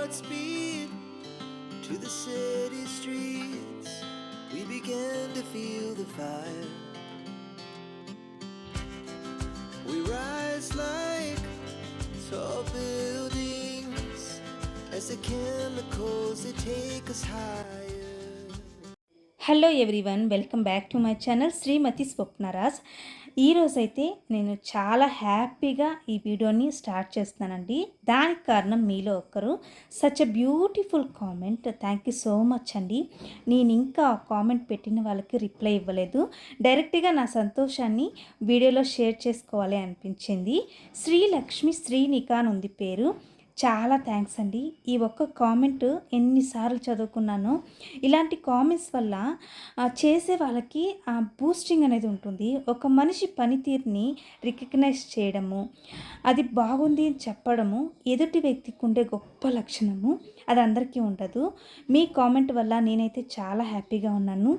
hearts beat to the city streets. We began to feel the fire. We rise like tall buildings as the chemicals they take us higher. Hello everyone, welcome back to my channel Shrimati Swapnaraj. ఈరోజైతే నేను చాలా హ్యాపీగా ఈ వీడియోని start చేస్తున్నానండి. దానికి కారణం మీలో ఒకరు such a beautiful comment. Thank you so much అండి. నేను ఇంకా కామెంట్ పెట్టిన వాళ్ళకి రిప్లై ఇవ్వలేదు. డైరెక్ట్గా నా సంతోషాన్ని వీడియోలో షేర్ చేసుకోవాలి అనిపించింది. శ్రీలక్ష్మి శ్రీనికా అని ఉంది పేరు. చాలా థ్యాంక్స్ అండి. ఈ ఒక్క కామెంట్ ఎన్నిసార్లు చదువుకున్నానో. ఇలాంటి కామెంట్స్ వల్ల చేసే వాళ్ళకి బూస్టింగ్ అనేది ఉంటుంది. ఒక మనిషి పనితీరుని రికగ్నైజ్ చేయడము, అది బాగుంది అని చెప్పడము ఎదుటి వ్యక్తికి ఉండే గొప్ప లక్షణము. అది అందరికీ ఉండదు. మీ కామెంట్ వల్ల నేనైతే చాలా హ్యాపీగా ఉన్నాను.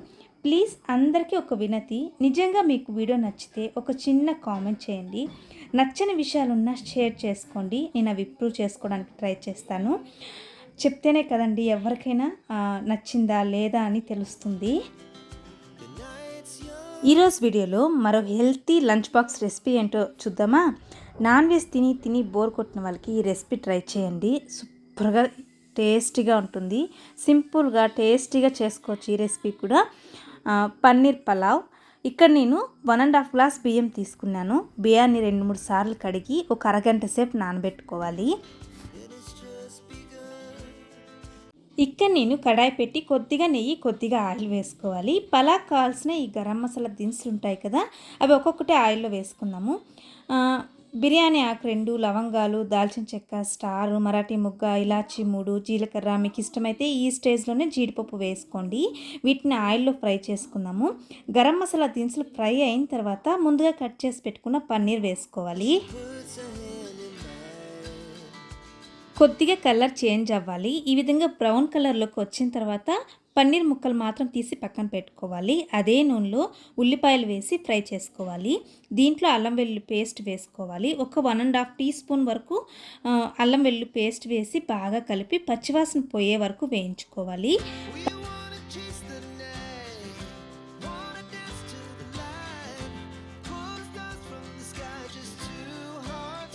ప్లీజ్ అందరికీ ఒక వినతి, నిజంగా మీకు వీడియో నచ్చితే ఒక చిన్న కామెంట్ చేయండి. నచ్చని విషయాలున్నా షేర్ చేసుకోండి. నేను అవి ఇంప్రూవ్ చేసుకోవడానికి ట్రై చేస్తాను. చెప్తేనే కదండి ఎవరికైనా నచ్చిందా లేదా అని తెలుస్తుంది. ఈరోజు వీడియోలో మరో హెల్తీ లంచ్ బాక్స్ రెసిపీ ఏంటో చూద్దామా. నాన్ వెజ్ తిని తిని బోర్ కొట్టిన వాళ్ళకి ఈ రెసిపీ ట్రై చేయండి. సూపర్గా టేస్టీగా ఉంటుంది. సింపుల్గా టేస్టీగా చేసుకోవచ్చు. ఈ రెసిపీ కూడా పన్నీర్ పలావ్. ఇక్కడ నేను 1.5 గ్లాస్ బియ్యం తీసుకున్నాను. బియ్యాన్ని 2-3 సార్లు కడిగి ఒక అరగంట సేపు నానబెట్టుకోవాలి. ఇక్కడ నేను కడాయి పెట్టి కొద్దిగా నెయ్యి, కొద్దిగా ఆయిల్ వేసుకోవాలి. పలావ్ కావాల్సిన ఈ గరం మసాలా దినుసులు ఉంటాయి కదా, అవి ఒక్కొక్కటి ఆయిల్లో వేసుకుందాము. బిర్యానీ ఆకు 2, లవంగాలు, దాల్చిన చెక్క, స్టారు, మరాఠీ ముగ్గ, ఇలాచి 3, జీలకర్ర. మీకు ఇష్టమైతే ఈ స్టేజ్లోనే జీడిపప్పు వేసుకోండి. వీటిని ఆయిల్లో ఫ్రై చేసుకుందాము. గరం మసాలా దినుసులు ఫ్రై అయిన తర్వాత ముందుగా కట్ చేసి పెట్టుకున్న పన్నీర్ వేసుకోవాలి. కొద్దిగా కలర్ చేంజ్ అవ్వాలి. ఈ విధంగా బ్రౌన్ కలర్లోకి వచ్చిన తర్వాత పన్నీర్ ముక్కలు మాత్రం తీసి పక్కన పెట్టుకోవాలి. అదే నూనెలో ఉల్లిపాయలు వేసి ఫ్రై చేసుకోవాలి. దీంట్లో అల్లం వెల్లుల్లి పేస్ట్ వేసుకోవాలి. ఒక 1.5 టీ స్పూన్ వరకు అల్లం వెల్లుల్లి పేస్ట్ వేసి బాగా కలిపి పచ్చివాసన పోయే వరకు వేయించుకోవాలి.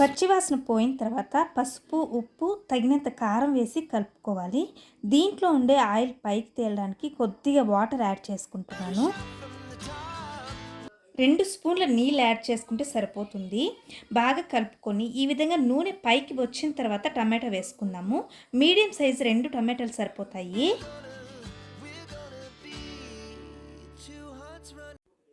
పచ్చివాసన పోయిన తర్వాత పసుపు, ఉప్పు, తగినంత కారం వేసి కలుపుకోవాలి. దీంట్లో ఉండే ఆయిల్ పైకి తేలడానికి కొద్దిగా వాటర్ యాడ్ చేసుకుంటున్నాను. 2 స్పూన్ల నీళ్ళు యాడ్ చేసుకుంటే సరిపోతుంది. బాగా కలుపుకొని ఈ విధంగా నూనె పైకి వచ్చిన తర్వాత టమాటా వేసుకుందాము. మీడియం సైజు 2 టమాటాలు సరిపోతాయి.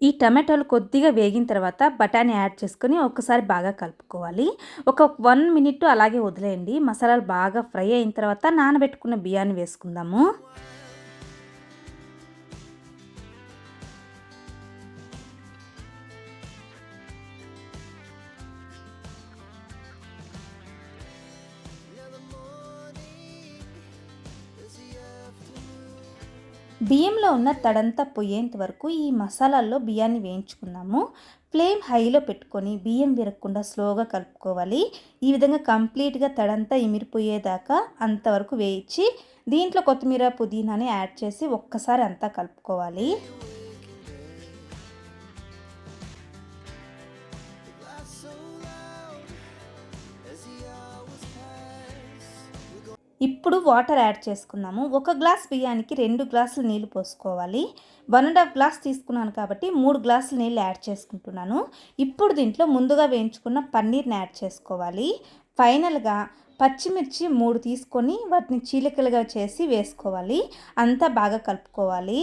ఈ టమాటాలు కొద్దిగా వేగిన తర్వాత బఠానీ యాడ్ చేసుకొని ఒకసారి బాగా కలుపుకోవాలి. ఒక 1 మినిట్ అలాగే వదిలేయండి. మసాలాలు బాగా ఫ్రై అయిన తర్వాత నానబెట్టుకున్న బియ్యాన్ని వేసుకుందాము. బియ్యంలో ఉన్న తడంతా పోయేంత వరకు ఈ మసాలాల్లో బియ్యాన్ని వేయించుకుందాము. ఫ్లేమ్ హైలో పెట్టుకొని బియ్యం విరగకుండా స్లోగా కలుపుకోవాలి. ఈ విధంగా కంప్లీట్గా తడంతా ఇమిరిపోయేదాకా అంతవరకు వేయించి దీంట్లో కొత్తిమీర, పుదీనాని యాడ్ చేసి ఒక్కసారి అంతా కలుపుకోవాలి. ఇప్పుడు వాటర్ యాడ్ చేసుకుందాము. 1 గ్లాస్ బియ్యానికి 2 గ్లాసులు నీళ్లు పోసుకోవాలి. 1.5 గ్లాస్ తీసుకున్నాను కాబట్టి 3 గ్లాసులు నీళ్ళు యాడ్ చేసుకుంటున్నాను. ఇప్పుడు దీంట్లో ముందుగా వేయించుకున్న పన్నీర్ని యాడ్ చేసుకోవాలి. ఫైనల్గా పచ్చిమిర్చి 3 తీసుకొని వాటిని చీలికలుగా చేసి వేసుకోవాలి. అంతా బాగా కలుపుకోవాలి.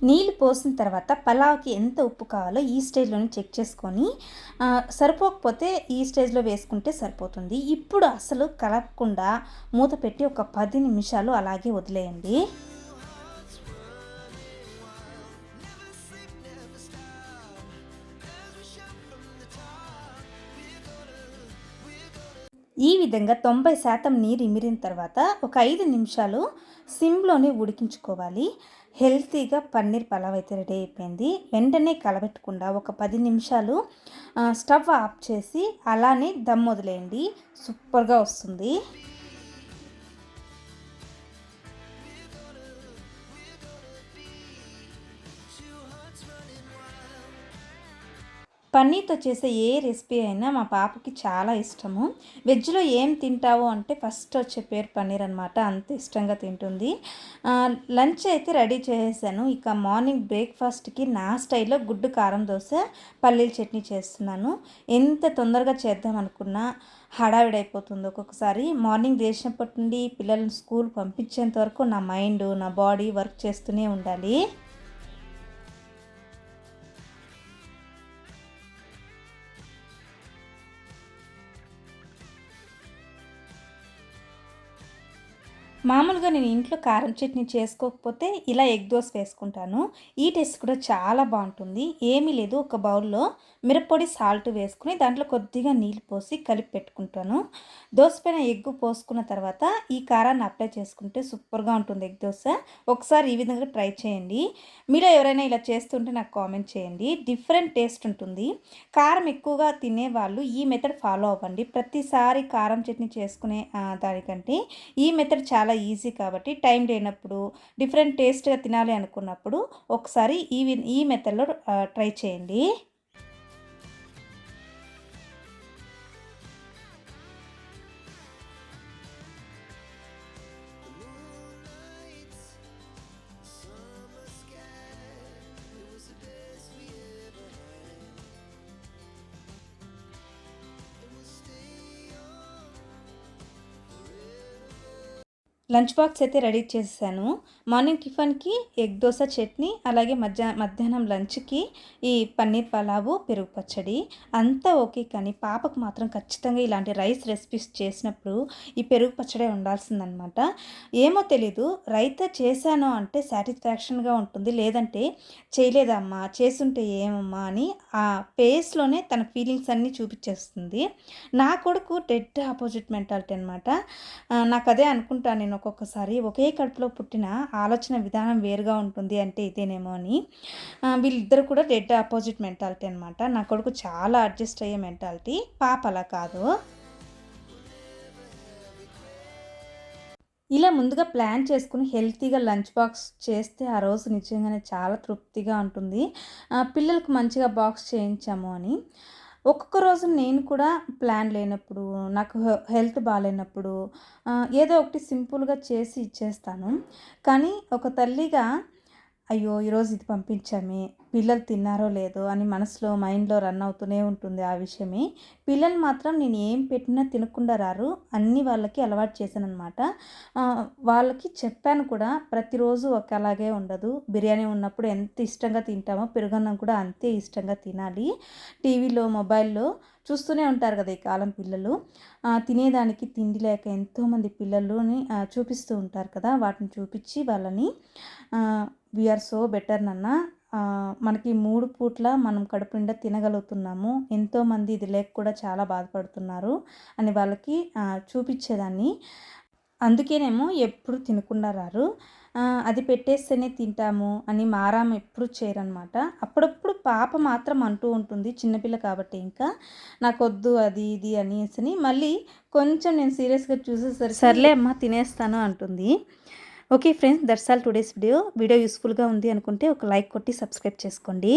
నీళ్ళు పోసిన తర్వాత పలావ్కి ఎంత ఉప్పు కావాలో ఈ స్టేజ్లోనే చెక్ చేసుకొని సరిపోకపోతే ఈ స్టేజ్లో వేసుకుంటే సరిపోతుంది. ఇప్పుడు అసలు కలపకుండా మూత పెట్టి ఒక 10 నిమిషాలు అలాగే వదిలేయండి. ఈ విధంగా 90% నీరు ఇమిరిన తర్వాత ఒక 5 నిమిషాలు సిమ్లోనే ఉడికించుకోవాలి. హెల్తీగా పన్నీర్ పలావ్ అయితే రెడీ అయిపోయింది. వెంటనే కలబెట్టకుండా ఒక 10 నిమిషాలు స్టవ్ ఆఫ్ చేసి అలానే దమ్ వదిలేయండి. సూపర్గా వస్తుంది. పన్నీర్తో చేసే ఏ రెసిపీ అయినా మా పాపకి చాలా ఇష్టము. వెజ్లో ఏం తింటావు అంటే ఫస్ట్ వచ్చే పేరు పన్నీర్ అనమాట. అంత ఇష్టంగా తింటుంది. లంచ్ అయితే రెడీ చేసేసాను. ఇక మార్నింగ్ బ్రేక్ఫాస్ట్కి నా స్టైల్లో గుడ్డు కారం దోశ, పల్లీల చట్నీ చేస్తున్నాను. ఎంత తొందరగా చేద్దాం అనుకున్నా హడావిడైపోతుంది ఒక్కొక్కసారి. మార్నింగ్ లేచినప్పటి నుండి పిల్లల్ని స్కూల్ పంపించేంత వరకు నా మైండ్, నా బాడీ వర్క్ చేస్తూనే ఉండాలి. మామూలుగా నేను ఇంట్లో కారం చట్నీ చేసుకోకపోతే ఇలా ఎగ్ దోస వేసుకుంటాను. ఈ టేస్ట్ కూడా చాలా బాగుంటుంది. ఏమీ లేదు, ఒక బౌల్లో మిరప్పొడి, సాల్ట్ వేసుకుని దాంట్లో కొద్దిగా నీళ్ళు పోసి కలిపి పెట్టుకుంటాను. దోస పైన ఎగ్ పోసుకున్న తర్వాత ఈ కారాన్ని అప్లై చేసుకుంటే సూపర్గా ఉంటుంది ఎగ్ దోస. ఒకసారి ఈ విధంగా ట్రై చేయండి. మీలో ఎవరైనా ఇలా చేస్తుంటే నాకు కామెంట్ చేయండి. డిఫరెంట్ టేస్ట్ ఉంటుంది. కారం ఎక్కువగా తినేవాళ్ళు ఈ మెథడ్ ఫాలో అవ్వండి. ప్రతిసారి కారం చట్నీ చేసుకునే దానికంటే ఈ మెథడ్ చాలా ఈజీ కాబట్టి టైం లేనప్పుడు డిఫరెంట్ టేస్ట్గా తినాలి అనుకున్నప్పుడు ఒకసారి ఈ మెథడ్లో ట్రై చేయండి. లంచ్ బాక్స్ అయితే రెడీ చేశాను. మార్నింగ్ టిఫిన్కి ఎగ్ దోశ చట్నీ, అలాగే మధ్యాహ్నం లంచ్కి ఈ పన్నీర్ పలావు, పెరుగు పచ్చడి అంతా ఓకే. కానీ పాపకు మాత్రం ఖచ్చితంగా ఇలాంటి రైస్ రెసిపీస్ చేసినప్పుడు ఈ పెరుగు పచ్చడే ఉండాల్సిందనమాట. ఏమో తెలీదు, రైతా చేశాను అంటే సాటిస్ఫాక్షన్గా ఉంటుంది, లేదంటే చేయలేదమ్మా, చేసుంటే ఏమమ్మా అని ఆ ఫేస్లోనే తన ఫీలింగ్స్ అన్నీ చూపించేస్తుంది. నా కొడుకు డెడ్ ఆపోజిట్ మెంటాలిటీ అనమాట. నాకు అదే అనుకుంటాను నేను ఒక్కొక్కసారి, ఒకే కడుపులో పుట్టిన ఆలోచన విధానం వేరుగా ఉంటుంది అంటే ఇదేనేమో అని. వీళ్ళిద్దరు కూడా డెడ్ ఆపోజిట్ మెంటాలిటీ అనమాట. నా కొడుకు చాలా అడ్జస్ట్ అయ్యే మెంటాలిటీ, పాప అలా కాదు. ఇలా ముందుగా ప్లాన్ చేసుకుని హెల్తీగా లంచ్ బాక్స్ చేస్తే ఆ రోజు నిజంగానే చాలా తృప్తిగా ఉంటుంది. పిల్లలకు మంచిగా బాక్స్ చేయించాము అని. ఒక్కొక్క రోజు నేను కూడా ప్లాన్ లేనప్పుడు, నాకు హెల్త్ బాగాలేనప్పుడు ఏదో ఒకటి సింపుల్గా చేసి ఇచ్చేస్తాను. కానీ ఒక తల్లిగా అయ్యో ఈరోజు ఇది పంపించామే, పిల్లలు తిన్నారో లేదో అని మనసులో మైండ్లో రన్ అవుతూనే ఉంటుంది ఆ విషయమే. పిల్లలు మాత్రం నేను ఏం పెట్టినా తినకుండా రారు, అన్నీ వాళ్ళకి అలవాటు చేశాను అనమాట. వాళ్ళకి చెప్పాను కూడా, ప్రతిరోజు ఒకలాగే ఉండదు. బిర్యానీ ఉన్నప్పుడు ఎంత ఇష్టంగా తింటామో పెరుగన్నం కూడా అంతే ఇష్టంగా తినాలి. టీవీలో, మొబైల్లో చూస్తూనే ఉంటారు కదా ఈ కాలం పిల్లలు. తినేదానికి తిండి లేక ఎంతోమంది పిల్లలని చూపిస్తూ ఉంటారు కదా, వాటిని చూపించి వాళ్ళని వీఆర్ సో బెటర్ నాన్న, మనకి 3 పూట్ల మనం కడుపు నిండా తినగలుగుతున్నాము, ఎంతోమంది ఇది లేక కూడా చాలా బాధపడుతున్నారు అని వాళ్ళకి చూపించేదాన్ని. అందుకేనేమో ఎప్పుడు తినకుండా రారు. అది పెట్టేస్తేనే తింటాము అని మారాము ఎప్పుడు చేయరనమాట. అప్పుడప్పుడు పాప మాత్రం అంటూ ఉంటుంది, చిన్నపిల్ల కాబట్టి ఇంకా నాకొద్దు అది ఇది అనేసి. మళ్ళీ కొంచెం నేను సీరియస్గా చూసేసరికి సర్లే అమ్మ తినేస్తాను అంటుంది. Okay friends, that's all today's video యూస్ఫుల్గా ఉంది అనుకుంటే ఒక లైక్ కొట్టి సబ్స్క్రైబ్ చేసుకోండి.